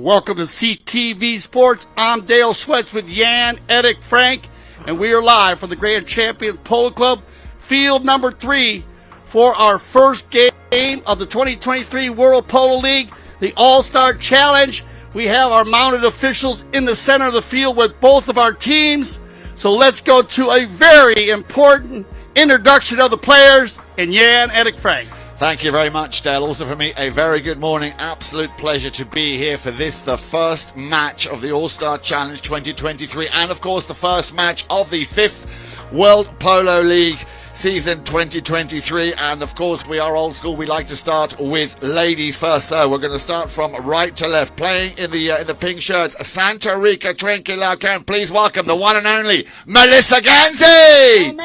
Welcome to CTV Sports. I'm Dale Sweats with Jan, Eric, Frank, and we are live from the Grand Champions Polo Club, field number 3 for our first game of the 2023 World Polo League, the All-Star Challenge. We have our mounted officials in the center of the field with both of our teams. So let's go to a very important introduction of the players, and Jan, Eric, Frank. Thank you very much, Dale. Also for me, a very good morning. Absolute pleasure to be here for this, the first match of the All-Star Challenge 2023, and of course the first match of the 5th World Polo League season 2023. And of course, we are old school. We like to start with ladies first. So we're going to start from right to left. Playing in the pink shirts, Santa Rita, Trenque, Lauquen. Please welcome the one and only Melissa Ganzi.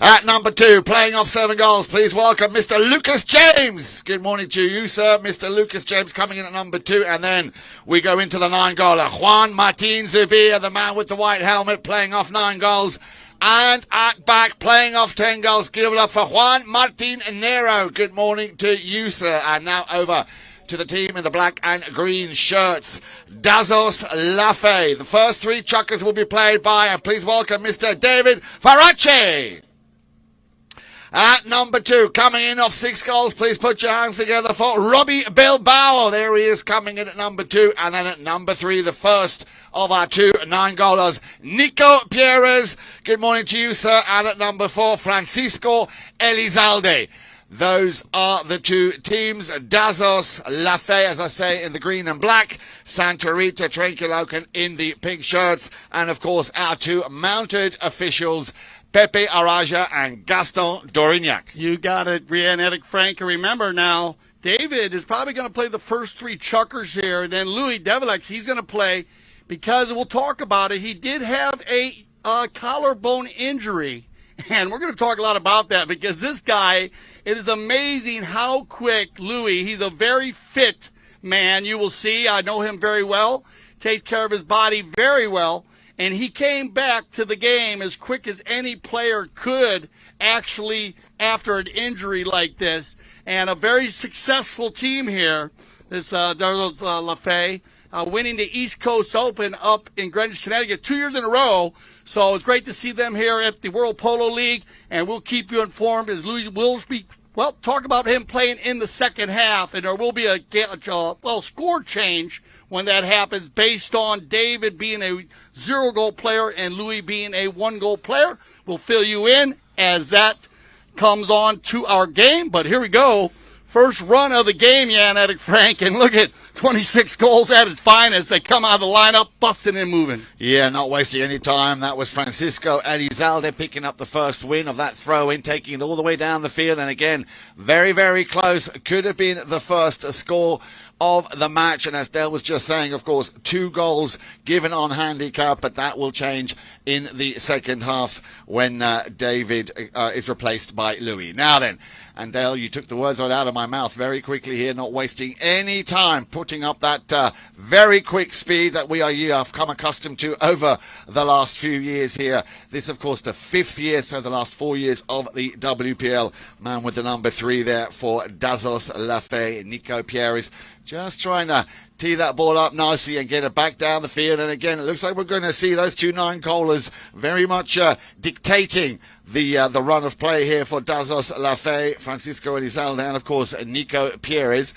At number 2, playing off 7 goals, please welcome Mr. Lucas James. Good morning to you, sir. Mr. Lucas James coming in at number 2. And then we go into the 9-goaler. Juan Martin Zubia, the man with the white helmet, playing off 9 goals. And at back, playing off 10 goals. Give it up for Juan Martin Nero. Good morning to you, sir. And now over to the team in the black and green shirts. Dazos, Lauquen. The first 3 chuckers will be played by, and please welcome Mr. David Farace. At number 2, coming in off 6 goals, please put your hands together for Robbie Bilbao. There he is coming in at number 2. And then at number 3, the first of our 2 9-goalers, Nico Pierres. Good morning to you, sir. And at number 4, Francisco Elizalde. Those are the 2 teams. Dazos, Lauquen, as I say, in the green and black. Santa Rita, Trenque, Lauquen in the pink shirts. And of course, our 2 mounted officials, Pepe Araja and Gaston Dorignac. You got it, Jan, Eric, Frank. And remember now, David is probably going to play the first 3 chuckers here. And then Louis Develex, he's going to play because we'll talk about it. He did have a collarbone injury. And we're going to talk a lot about that because this guy, it is amazing how quick Louis, he's a very fit man. You will see, I know him very well, takes care of his body very well. And he came back to the game as quick as any player could, actually, after an injury like this. And a very successful team here, this Dazos Lauquen, winning the East Coast Open up in Greenwich, Connecticut 2 years in a row. So it's great to see them here at the World Polo League. And we'll keep you informed as Louis will speak. Well, talk about him playing in the second half. And there will be a score change when that happens, based on David being a 0-goal player and Louis being a 1-goal player. We'll fill you in as that comes on to our game. But here we go. First run of the game, Jan, Eric, Frank, and look at 26 goals at its finest. They come out of the lineup, busting and moving. Yeah, not wasting any time. That was Francisco Elizalde picking up the first win of that throw-in, taking it all the way down the field. And again, very, very close. Could have been the first score of the match. And as Dale was just saying, of course, 2 goals given on handicap, but that will change in the second half when David is replaced by Louis. Now then, and Dale, you took the words right out of my mouth very quickly here, not wasting any time, putting up that very quick speed that we have come accustomed to over the last few years here. This, of course, the 5th year, so the last 4 years of the WPL. Man with the number 3 there for Dazos Lauquen, Nico Pierres. Just trying to tee that ball up nicely and get it back down the field. And again, it looks like we're going to see those 2 9-goalers very much dictating the run of play here for Dazos Lauquen, Francisco Elizalde, and of course Nico Pierres.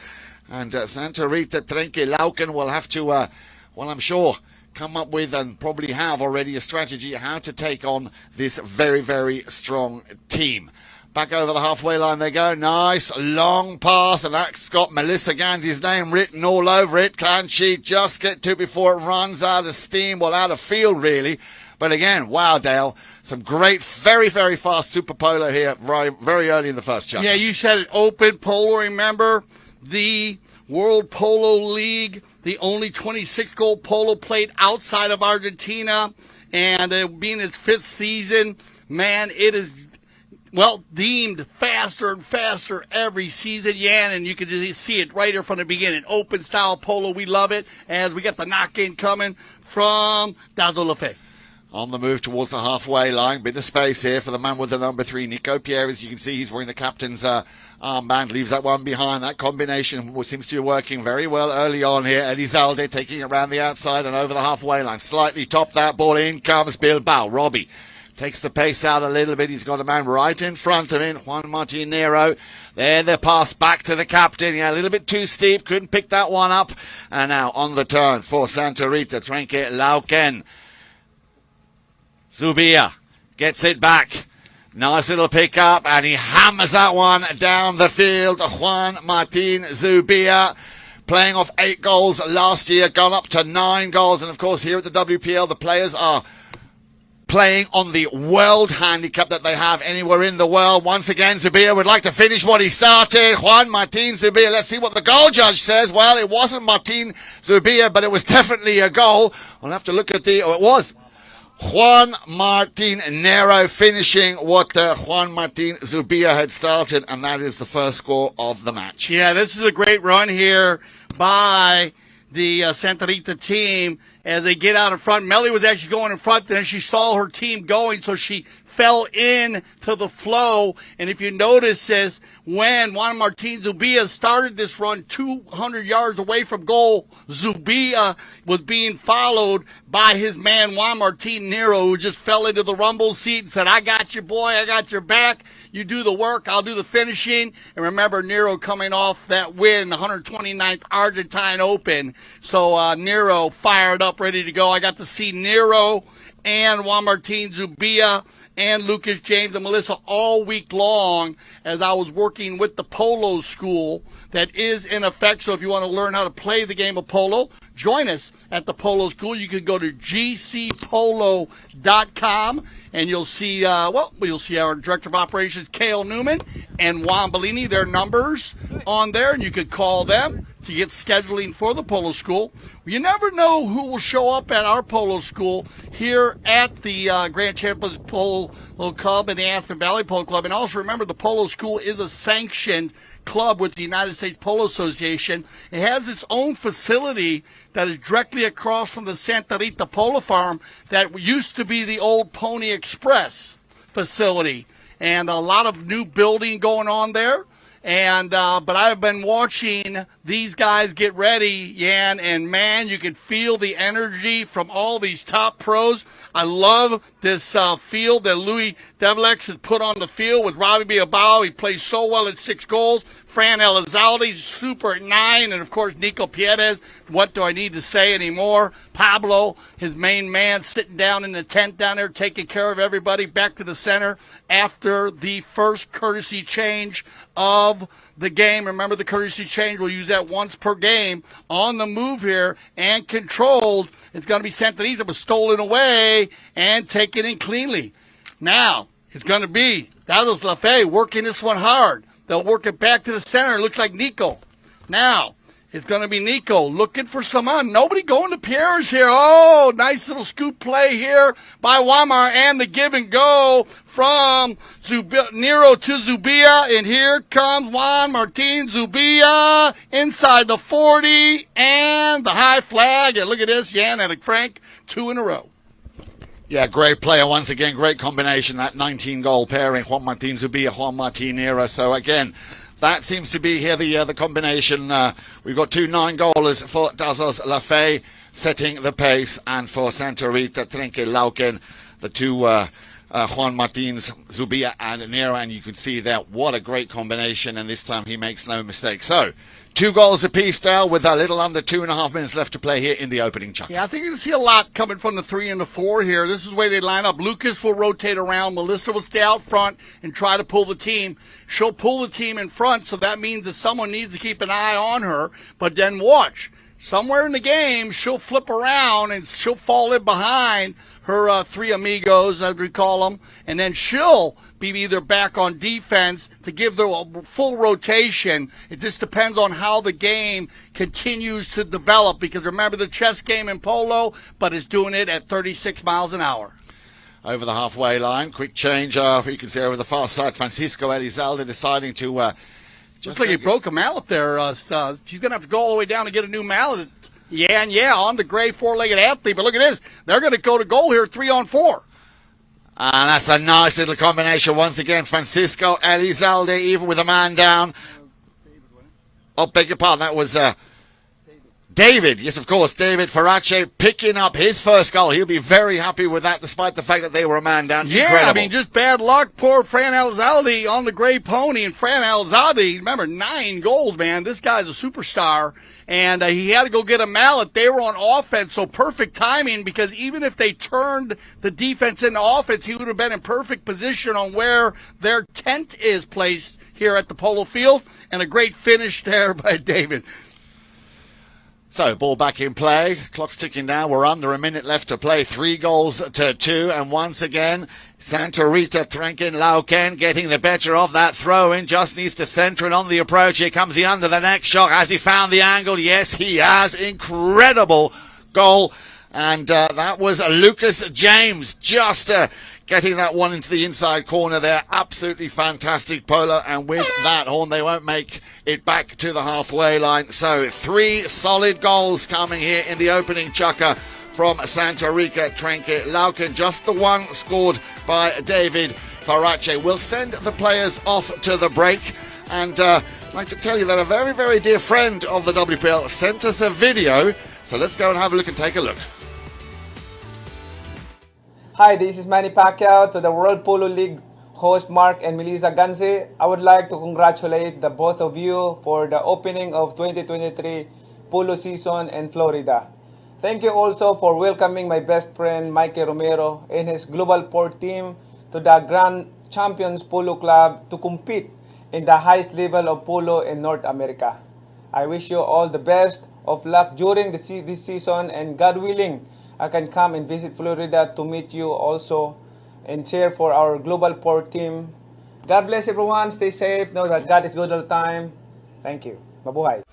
And Santa Rita, Trenque, Lauquen will have to, well, I'm sure, come up with and probably have already a strategy how to take on this very, very strong team. Back over the halfway line they go. Nice long pass, and that's got Melissa Ganzi's name written all over it. Can she just get to it before it runs out of steam? Well, out of field, really. But again, wow, Dale, some great, very, very fast super polo here very early in the first chapter. Yeah, you said it, open polo. Remember, the World Polo League, the only 26-goal polo played outside of Argentina, and being its 5th season, man, it is deemed faster and faster every season, Jan, and you can just see it right here from the beginning. Open style polo, we love it, as we got the knock-in coming from Dazos Lauquen. On the move towards the halfway line. Bit of space here for the man with the number 3, Nico Pierre. As you can see, he's wearing the captain's armband. Leaves that one behind. That combination seems to be working very well early on here. Elizalde taking it around the outside and over the halfway line. Slightly top that ball. In comes Bilbao. Robbie takes the pace out a little bit. He's got a man right in front of him, Juan Martin Nero. There, the pass back to the captain. Yeah, a little bit too steep. Couldn't pick that one up. And now on the turn for Santa Rita. Trenque, Lauquen. Zubia gets it back. Nice little pick up, and he hammers that one down the field. Juan Martin Zubia, playing off 8 goals last year, gone up to 9 goals. And of course, here at the WPL, the players are playing on the world handicap that they have anywhere in the world. Once again, Zubia would like to finish what he started. Juan Martin Zubia. Let's see what the goal judge says. Well, it wasn't Martin Zubia, but it was definitely a goal. We'll have to look at it was Juan Martin Nero finishing what Juan Martin Zubia had started, and that is the first score of the match. Yeah, this is a great run here by the Santa Rita team as they get out in front. Melly was actually going in front, then she saw her team going, so she fell in to the flow. And if you notice this, when Juan Martin Zubia started this run 200 yards away from goal, Zubia was being followed by his man Juan Martin Nero, who just fell into the rumble seat and said, I got you, boy, I got your back. You do the work, I'll do the finishing. And remember, Nero coming off that win, the 129th Argentine Open. So Nero fired up, ready to go. I got to see Nero and Juan Martin Zubia and Lucas James and Melissa all week long as I was working with the polo school that is in effect. So if you want to learn how to play the game of polo, join us at the polo school. You can go to gcpolo.com and you'll see, you'll see our Director of Operations, Cale Newman, and Juan Bellini, their numbers on there, and you could call them to get scheduling for the polo school. You never know who will show up at our polo school here at the Grand Champions Polo Club and the Aspen Valley Polo Club. And also remember, the polo school is a sanctioned club with the United States Polo Association. It has its own facility that is directly across from the Santa Rita Polo Farm that used to be the old Pony Express facility. And a lot of new building going on there. And but I've been watching these guys get ready, Yan, and man, you can feel the energy from all these top pros. I love this field that Louis Devlex has put on the field with Robbie Bilbao. He plays so well at 6 goals. Fran Elizalde, super at 9. And, of course, Nico Pierres. What do I need to say anymore? Pablo, his main man, sitting down in the tent down there, taking care of everybody, back to the center after the first courtesy change of the game. Remember, the courtesy change, we'll use that once per game. On the move here and controlled. It's going to be Santa Rita, but stolen away and taken in cleanly. Now, it's going to be Dazos Lafay working this one hard. They'll work it back to the center. It looks like Nico. Now, it's going to be Nico looking for someone. Nobody going to Pierre's here. Oh, nice little scoop play here by Wamar, and the give and go from Nero to Zubia. And here comes Juan Martin Zubia inside the 40 and the high flag. And look at this, Jan and Frank, 2 in a row. Yeah, great player once again. Great combination, that 19-goal pairing, Juan Martin Zubia, Juan Martin Nero. So again, that seems to be here the combination. We've got 2 9-goalers for Dazos Lafay setting the pace, and for Santa Rita, Trenque, Lauquen, the 2 Juan Martins, Zubia and Nero. And you can see that what a great combination, and this time he makes no mistake. So 2 goals apiece, Dale, with a little under 2.5 minutes left to play here in the opening chunk. Yeah, I think you're going to see a lot coming from the 3 and the 4 here. This is the way they line up. Lucas will rotate around. Melissa will stay out front and try to pull the team. She'll pull the team in front, so that means that someone needs to keep an eye on her. But then watch. Somewhere in the game, she'll flip around and she'll fall in behind her 3 amigos, as we call them, and then she'll be either back on defense to give them a full rotation. It just depends on how the game continues to develop, because remember the chess game in polo, but it's doing it at 36 miles an hour. Over the halfway line, quick change. You can see over the far side, Francisco Elizalde deciding to... Looks like he broke a mallet there. She's going to have to go all the way down to get a new mallet. It Yeah, and on the gray four-legged athlete. But look at this. They're going to go to goal here 3-on-4. And that's a nice little combination once again. Francisco Elizalde, even with a man down. Oh, beg your pardon. That was David. Yes, of course. David Farace picking up his first goal. He'll be very happy with that, despite the fact that they were a man down. Yeah, Incredible. I mean, just bad luck. Poor Fran Elizalde on the gray pony. And Fran Elizalde, remember, 9 goals, man. This guy's a superstar. And he had to go get a mallet. They were on offense, so perfect timing, because even if they turned the defense into offense, he would have been in perfect position on where their tent is placed here at the Polo Field. And a great finish there by David. So, ball back in play. Clock's ticking down. We're under a minute left to play. 3-2. And once again, Santa Rita, Trenque, Lauquen getting the better of that throw-in. Just needs to centre it on the approach. Here comes the under the neck shot. Has he found the angle? Yes, he has. Incredible goal. And that was Lucas James just getting that one into the inside corner there. Absolutely fantastic polo. And with that horn, they won't make it back to the halfway line. So 3 solid goals coming here in the opening chukker from Santa Rita, Trenque, Lauquen. Just the one scored by David Farace. We'll send the players off to the break. And I'd like to tell you that a very, very dear friend of the WPL sent us a video. So let's go and have a look and take a look. Hi, this is Manny Pacquiao to the World Polo League host Mark and Melissa Ganzi. I would like to congratulate the both of you for the opening of 2023 polo season in Florida. Thank you also for welcoming my best friend Mikey Romero and his Global Port team to the Grand Champions Polo Club to compete in the highest level of polo in North America. I wish you all the best of luck during this season, and God willing, I can come and visit Florida to meet you also and cheer for our Global Port team. God bless everyone. Stay safe. Know that God is good all the time. Thank you. Mabuhay.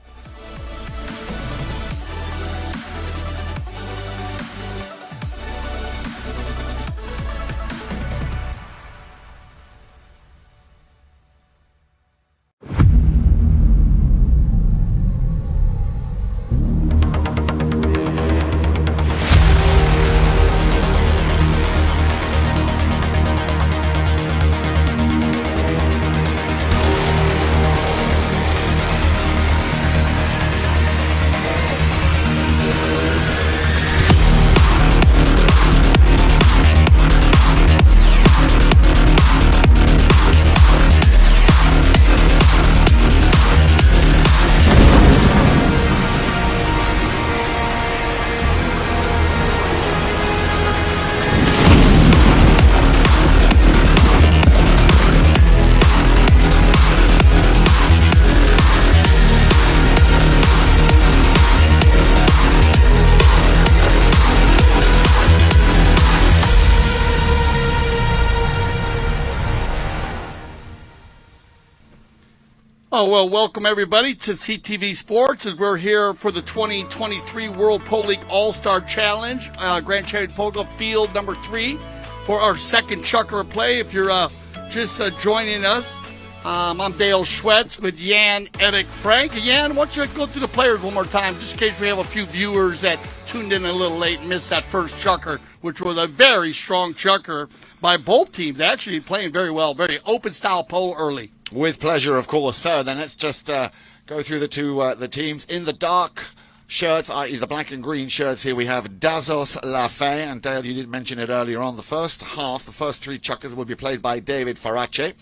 Oh, well, welcome everybody to CTV Sports as we're here for the 2023 World Polo League All-Star Challenge, Grand Champion Polo Field number 3 for our second chukker of play. If you're just joining us, I'm Dale Schwetz with Jan Eric Frank. Jan, why don't you go through the players one more time, just in case we have a few viewers that tuned in a little late and missed that first chukker, which was a very strong chukker by both teams. Actually playing very well, very open style polo early. With pleasure, of course. So then let's just go through the teams. In the dark shirts, i.e. the black and green shirts here, we have Dazos, Lauquen, and Dale, you did mention it earlier on. The first half, the first 3 chukkers will be played by David Farace,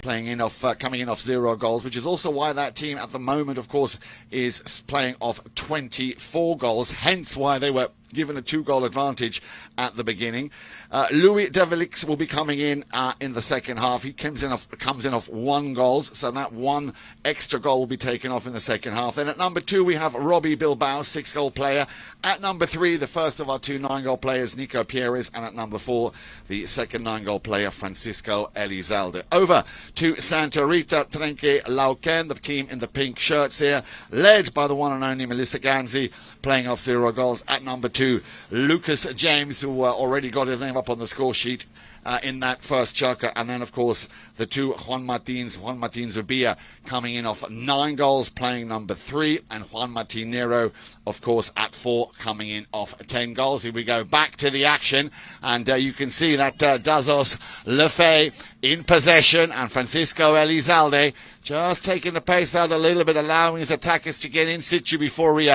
coming in off 0 goals, which is also why that team at the moment, of course, is playing off 24 goals, hence why they were given a 2-goal advantage at the beginning. Louis Develix will be coming in the second half. He comes in off 1 goal, so that 1 extra goal will be taken off in the second half. Then at number 2, we have Robbie Bilbao, 6-goal player. At number 3, the first of our 2 9-goal players, Nico Pierres. And at number 4, the second 9-goal player, Francisco Elizalde. Over to Santa Rita, Trenque, Lauquen, the team in the pink shirts here, led by the one and only Melissa Ganzi, playing off 0 goals. At number 2, Lucas James, who already got his name up on the score sheet in that first chucker. And then, of course, the 2 Juan Martin Zubia coming in off 9 goals, playing number 3, and Juan Martin Nero, of course, at 4, coming in off 10 goals. Here we go back to the action, and you can see that Dazos Lefebvre in possession, and Francisco Elizalde just taking the pace out a little bit, allowing his attackers to get in situ before he,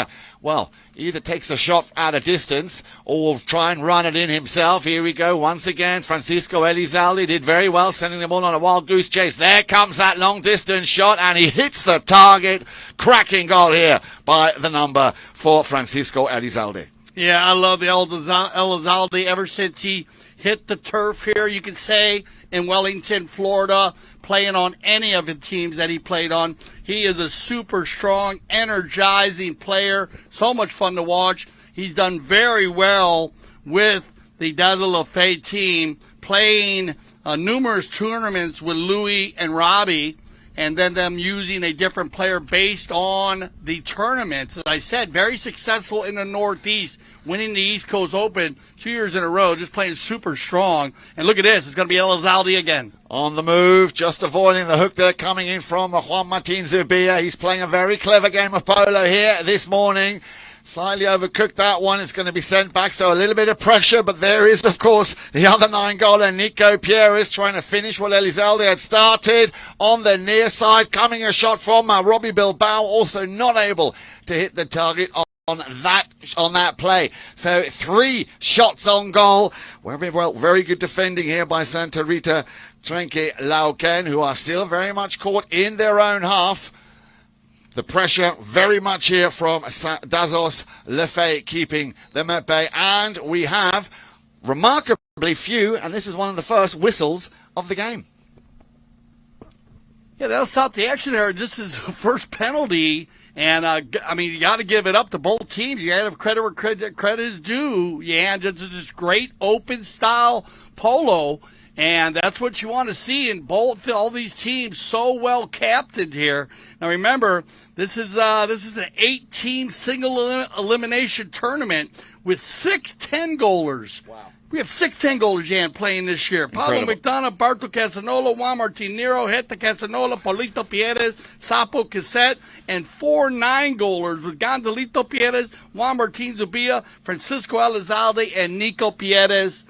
either takes a shot out of distance or will try and run it in himself. Here we go once again. Francisco Elizalde did very well, sending them all on a wild goose chase. There comes that long distance shot, and he hits the target. Cracking goal here by the number for Francisco Elizalde. Yeah, I love the Elizalde ever since he hit the turf here, you could say, in Wellington, Florida, playing on any of the teams that he played on. He is a super strong, energizing player. So much fun to watch. He's done very well with the Dazos Lefebvre team, playing numerous tournaments with Louis and Robbie, and then them using a different player based on the tournaments. As I said, very successful in the Northeast, winning the East Coast Open 2 years in a row, just playing super strong. And look at this, it's going to be Elizalde again. On the move, just avoiding the hook there, coming in from Juan Martin Zubia. He's playing a very clever game of polo here this morning. Slightly overcooked that one. It's going to be sent back, so a little bit of pressure. But there is, of course, the other 9-goaler, Nico Pierres, trying to finish what Elizalde had started on the near side. Coming a shot from Robbie Bilbao, also not able to hit the target on that play. So 3 shots on goal. Very good defending here by Santa Rita, Trenque, Lauquen, who are still very much caught in their own half. The pressure very much here from Dazos Lefebvre, keeping them at bay. And we have remarkably few, and this is one of the first whistles of the game. Yeah, that'll stop the action there. This is the first penalty. And, you got to give it up to both teams. You got to have credit where credit is due. Yeah, this great open-style polo. And that's what you want to see in all these teams, so well captained here. Now remember, this is an 8-team single elimination tournament with 6 10-goalers. Wow. We have 6 10-goalers, Jan, playing this year. Incredible. Pablo McDonough, Barto Casanola, Juan Martin Nero, Heta Casanola, Paulito Pierres, Sapo Cassette, and 4 9-goalers with Gonzalito Pierres, Juan Martin Zubia, Francisco Elizalde, and Nico Pierres.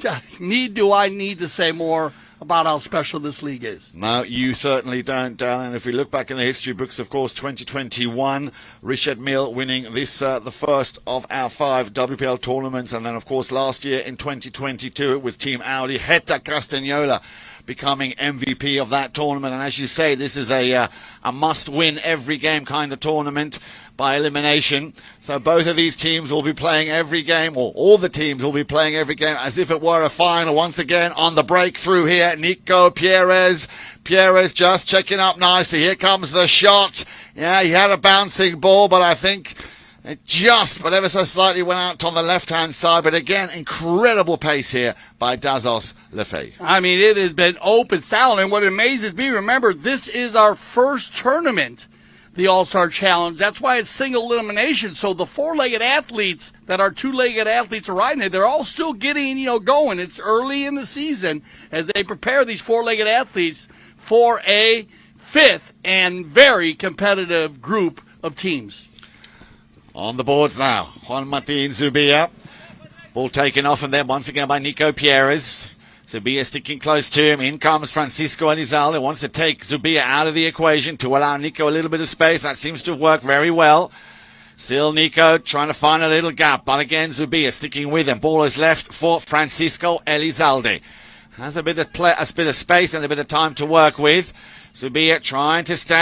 Do I need to say more about how special this league is? No, you certainly don't, Darren. If we look back in the history books, of course, 2021, Richard Mille winning this, the first of our 5 WPL tournaments. And then, of course, last year in 2022, it was Team Audi, Heta Castagnola, becoming MVP of that tournament. And as you say, this is a must-win every game kind of tournament by elimination. So both of these teams will be playing every game, or all the teams will be playing every game as if it were a final. Once again, on the breakthrough here, Nico Pierres. Pierres just checking up nicely. Here comes the shot. Yeah, he had a bouncing ball, but I think it just, but ever so slightly, went out on the left-hand side. But again, incredible pace here by Dazos Lefebvre. It has been open style. And what amazes me, remember, this is our first tournament, the All-Star Challenge. That's why it's single elimination. So the 4-legged athletes that our 2-legged athletes are riding it, they're all still getting, going. It's early in the season as they prepare these 4-legged athletes for a 5th and very competitive group of teams. On the boards now, Juan Martin Zubia. Ball taken off and then once again by Nico Pierres. Zubia sticking close to him. In comes Francisco Elizalde. Wants to take Zubia out of the equation to allow Nico a little bit of space. That seems to have worked very well. Still Nico trying to find a little gap. But again, Zubia sticking with him. Ball is left for Francisco Elizalde. Has a bit of space and a bit of time to work with. Zubia trying to stay